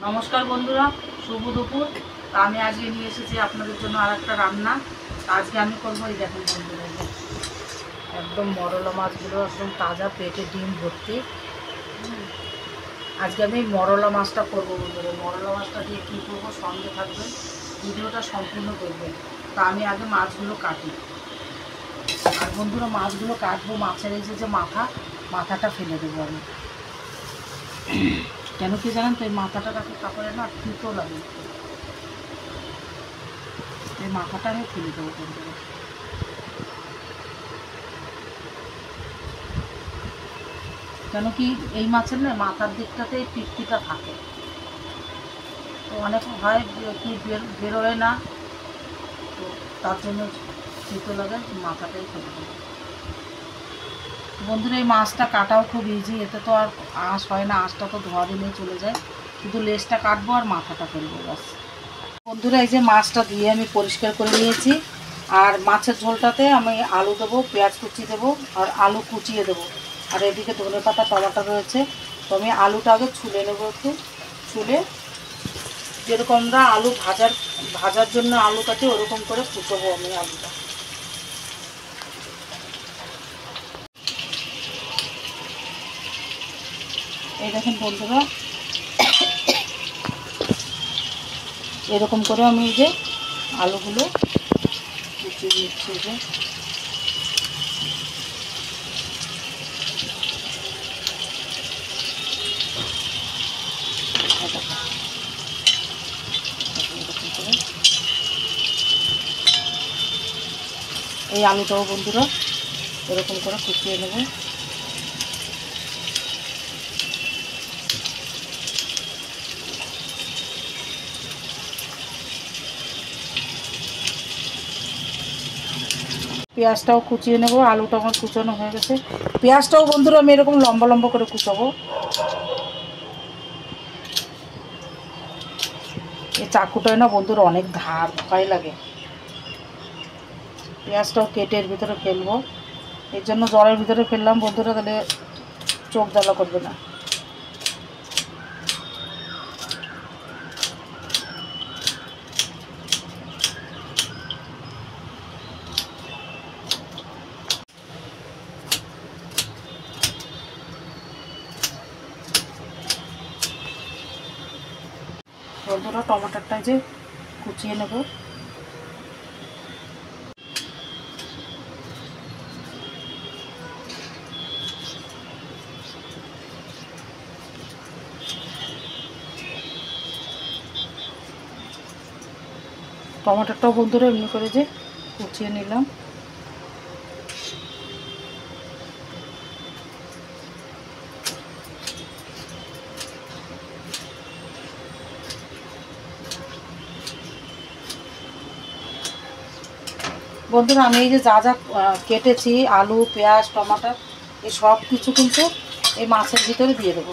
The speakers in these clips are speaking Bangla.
নমস্কার বন্ধুরা, শুভ দুপুর। আমি আজকে নিয়ে এসেছি আপনাদের জন্য আর একটা রান্না। আজকে আমি করবো, এই দেখুন বন্ধুরা, একদম মরলা মাছগুলো একদম তাজা, পেটে ডিম ভর্তি। আজকে আমি মরলা মাছটা করবো বন্ধুরা। মরলা মাছটা দিয়ে কী করবো সঙ্গে থাকবেন, ভিডিওটা সম্পূর্ণ করবেন। তা আমি আগে মাছগুলো কাটি। আর বন্ধুরা, মাছগুলো কাটবো, মাছের এই যে মাথাটা ফেলে দেবো আমি। কেন কি জানেন তো, এই মাথাটা রাখলে তারপরে না তিতো লাগে, এই মাথাটা আমি ফেলে দেবো বন্ধুরা। কেন কি এই মাছের না মাথার দিকটাতে এই পিত্তিটা থাকে, তো অনেক হয় কি বেরোয় না, তো তার জন্য তিতো লাগে, মাথাটাই ফেলে দেবো বন্ধুরা। এই মাছটা কাটাও খুব ইজি, এতে তো আর আঁশ হয় না, আঁশটা তো ধোয়া দিলেই চলে যায়। শুধু লেজটা কাটবো আর মাথাটা ফেলবো ব্যাস। বন্ধুরা, এই যে মাছটা দিয়ে আমি পরিষ্কার করে নিয়েছি। আর মাছের ঝোলটাতে আমি আলু দেবো, পেঁয়াজ কুচি দেবো আর আলু কুচিয়ে দেবো। আর এদিকে ধনেপাতা, টমেটো রয়েছে। তো আমি আলুটা আগে ছুলে নেবো, একটু ছুলে, যেরকম আমরা আলু ভাজার জন্য আলু কাটি ওরকম করে কুচবো আমি আলুটা। এই দেখেন বন্ধুরা, এরকম করে আমি এই যে আলুগুলো কুচিয়ে দিচ্ছি। যে এই আলুটাও বন্ধুরা এরকম করে কুচিয়ে নেব। পেঁয়াজটাও কুচিয়ে নেব। আলুটা আমার কুচানো হয়ে গেছে। পেঁয়াজটাও বন্ধুরা আমি এরকম লম্বা লম্বা করে কুচাবো। এই চাকুটায় না বন্ধুরা অনেক ধার, ভয় লাগে। পেঁয়াজটাও কেটে এর ভিতরে ফেলবো, এর জন্য জলের ভিতরে ফেললাম বন্ধুরা, তাহলে চোখ জ্বালা করবে না। বন্ধুরা, টমাটোটা যে কুচিয়ে নেব। টমাটোটাও বন্ধুরা এমনি করে যে কুচিয়ে নিলাম। বন্ধুরা, আমি এই যে যা যা কেটেছি, আলু, পেঁয়াজ, টমাটো, এই সব কিছু কিন্তু এই মাছের ভিতরে দিয়ে দেবো।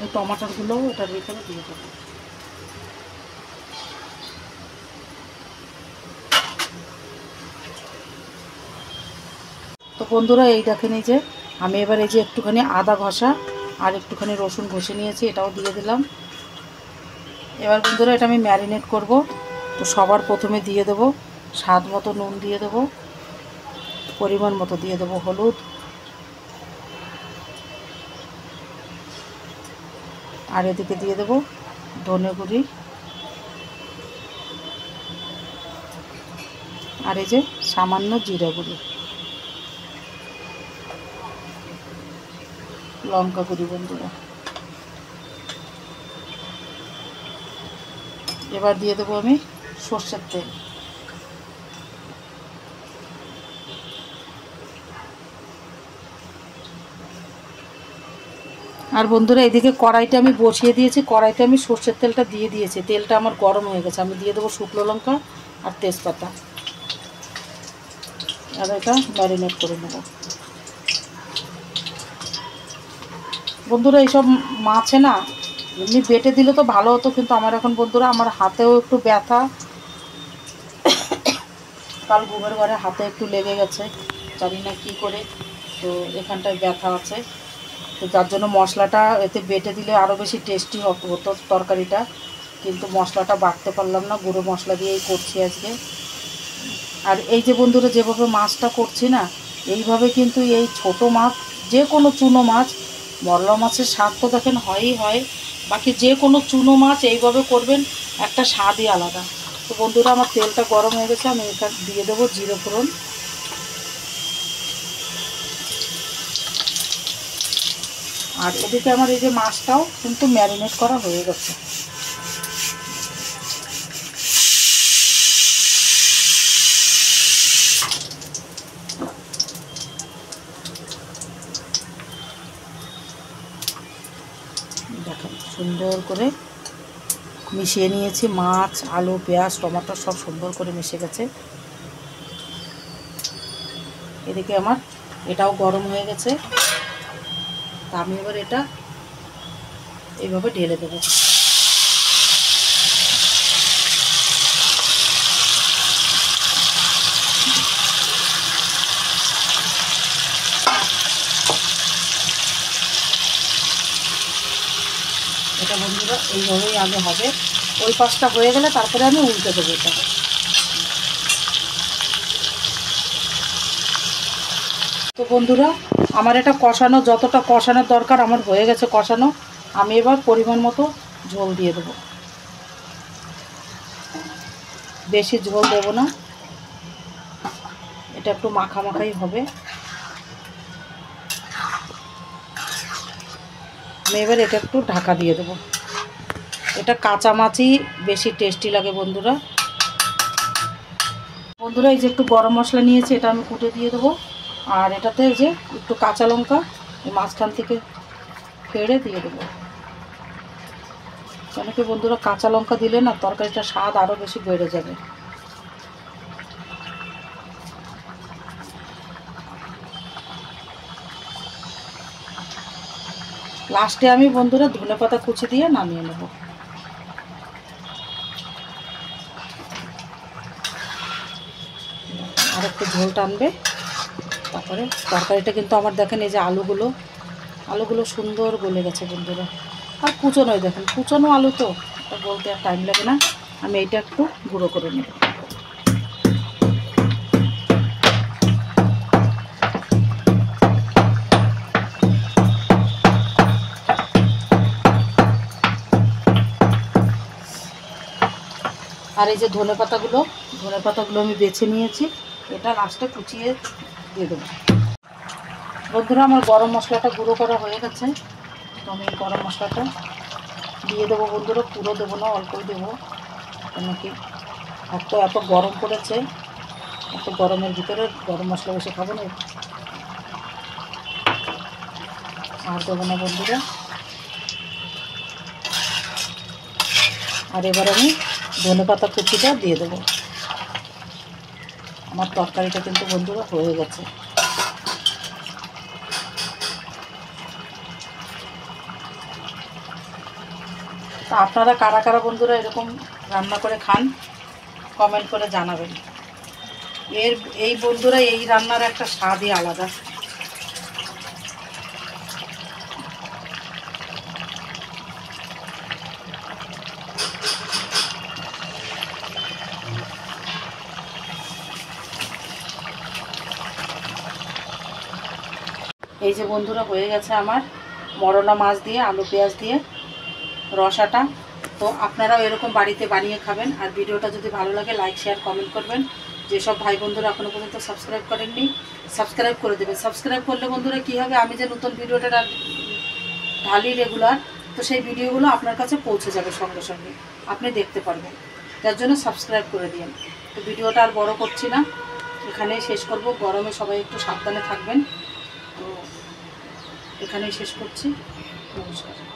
এই টমাটোগুলোও এটার ভিতরে দিয়ে দেবো। তো বন্ধুরা, এই দেখেন, এই যে আমি এবার এই যে একটুখানি আদা ঘষা আর একটুখানি রসুন ঘষে নিয়েছি, এটাও দিয়ে দিলাম। এবার বন্ধুরা এটা আমি ম্যারিনেট করব। তো সবার প্রথমে দিয়ে দেবো স্বাদ মতো নুন, দিয়ে দেবো পরিমাণ মতো, দিয়ে দেবো হলুদ, আর এদিকে দিয়ে দেবো ধনে গুঁড়ি, আর এই যে সামান্য জিরা গুঁড়ি, লঙ্কা গুঁড়ি বন্ধুরা। এবার দিয়ে দেবো আমি সর্ষের তেল। আর বন্ধুরা, এদিকে কড়াইটা আমি বসিয়ে দিয়েছি, কড়াইতে আমি সর্ষের তেলটা দিয়ে দিয়েছি। তেলটা আমার গরম হয়ে গেছে। আমি দিয়ে দেবো শুকনো লঙ্কা আর তেজপাতা, আর এটা ম্যারিনেট করে নেব। বন্ধুরা, এইসব মাছে না এমনি বেটে দিলে তো ভালো হতো, কিন্তু আমার এখন বন্ধুরা আমার হাতেও একটু ব্যথা, কাল ঘুমের ঘরে হাতে একটু লেগে গেছে, জানি না কী করে, তো এখানটায় ব্যথা আছে, তো যার জন্য মশলাটা এতে বেটে দিলে আরও বেশি টেস্টি হতো তরকারিটা, কিন্তু মশলাটা বাটতে পারলাম না, গুঁড়ো মশলা দিয়েই করছি আজকে। আর এই যে বন্ধুরা যেভাবে মাছটা করছি না, এইভাবে কিন্তু এই ছোট মাছ, যে কোনো চুনো মাছ, মরলা মাছের স্বাদ তো দেখেন হয়ই হয়, বাকি যে কোনো চুনো মাছ এইভাবে করবেন, একটা স্বাদই আলাদা। তো বন্ধুরা আমার তেলটা গরম হয়ে গেছে, আমি এখানে দিয়ে দেবো জিরে ফোড়ন। আর এদিকে আমার এই যে মাছটাও কিন্তু ম্যারিনেট করা হয়ে গেছে। দেখেন সুন্দর করে মিশিয়ে নিয়েছি, মাছ, আলু, পেঁয়াজ, টমেটো সব সুন্দর করে মিশে গেছে। এদিকে আমার এটাও গরম হয়ে গেছে, তা আমি এবার এটা এইভাবে ঢেলে দেবো। এটা বন্ধুরা এইভাবেই আগে হবে, ওই পাশটা হয়ে গেলে তারপরে আমি উল্টে দেবো এটা। তো বন্ধুরা আমার এটা কষানো, যতটা কষানোর দরকার আমার হয়ে গেছে কষানো, আমি এবার পরিমাণ মতো ঝোল দিয়ে দেবো, বেশি ঝোল দেবো না, এটা একটু মাখামাখাই হবে। আমি এবার এটা একটু ঢাকা দিয়ে দেবো, এটা কাঁচা মাছই বেশি টেস্টি লাগে বন্ধুরা। বন্ধুরা এই যে একটু গরম মশলা নিয়েছি, এটা আমি কুটে দিয়ে দেবো, আর এটাতে এই যে একটু কাঁচা লঙ্কা এই মাঝখান থেকে ফেড়ে দিয়ে দেবো, কেন কি বন্ধুরা কাঁচা লঙ্কা দিলে না তরকারিটার স্বাদ আরও বেশি বেড়ে যাবে। লাস্টে আমি বন্ধুরা ধনেপাতা কুচি দিয়ে নামিয়ে নেব। আর একটু ঝোল টানবে, তারপরে তরকারিটা কিন্তু আমার দেখেন এই যে আলুগুলো সুন্দর গলে গেছে বন্ধুরা, আর কুচোনোই দেখেন, কুচোনো আলু তো এটা বলতে আর টাইম লাগে না। আমি এইটা একটু গুঁড়ো করে নেব। আর এই যে ধনেপাতাগুলো আমি বেছে নিয়েছি, এটা লাস্টে কুচিয়ে দিয়ে দেবো। বন্ধুরা আমার গরম মশলাটা গুঁড়ো করা হয়ে গেছে, তো আমি এই গরম মশলাটা দিয়ে দেবো বন্ধুরা, পুরো দেবো না, অল্পই দেবো, কেন কি এত গরম পড়েছে, এত গরমের ভিতরে গরম মশলা বেশি খাবো না, আর দেবো না বন্ধুরা। আর এবার আমি ধনেপাতা কুচিটা দিয়ে দেবো। আমার তরকারিটা কিন্তু বন্ধুরা হয়ে গেছে। তা আপনারা কারা কারা বন্ধুরা এরকম রান্না করে খান কমেন্ট করে জানাবেন। এই বন্ধুরা এই রান্নার একটা স্বাদই আলাদা। এই যে বন্ধুরা হয়ে গেছে আমার মরলা মাছ দিয়ে আলু পেঁয়াজ দিয়ে রসাটা। তো আপনারাও এরকম বাড়িতে বানিয়ে খাবেন। আর ভিডিওটা যদি ভালো লাগে লাইক শেয়ার কমেন্ট করবেন। যেসব ভাই বন্ধুরা এখনও পর্যন্ত সাবস্ক্রাইব করেননি সাবস্ক্রাইব করে দেবেন। সাবস্ক্রাইব করলে বন্ধুরা কী হবে, আমি যে নতুন ভিডিওটা ঢালি রেগুলার, তো সেই ভিডিওগুলো আপনার কাছে পৌঁছে যাবে সঙ্গে সঙ্গে, আপনি দেখতে পারবেন। তার জন্য সাবস্ক্রাইব করে দিন। তো ভিডিওটা আর বড় করছি না, এখানেই শেষ করব। গরমে সবাই একটু সাবধানে থাকবেন। তো এখানেই শেষ করছি। নমস্কার।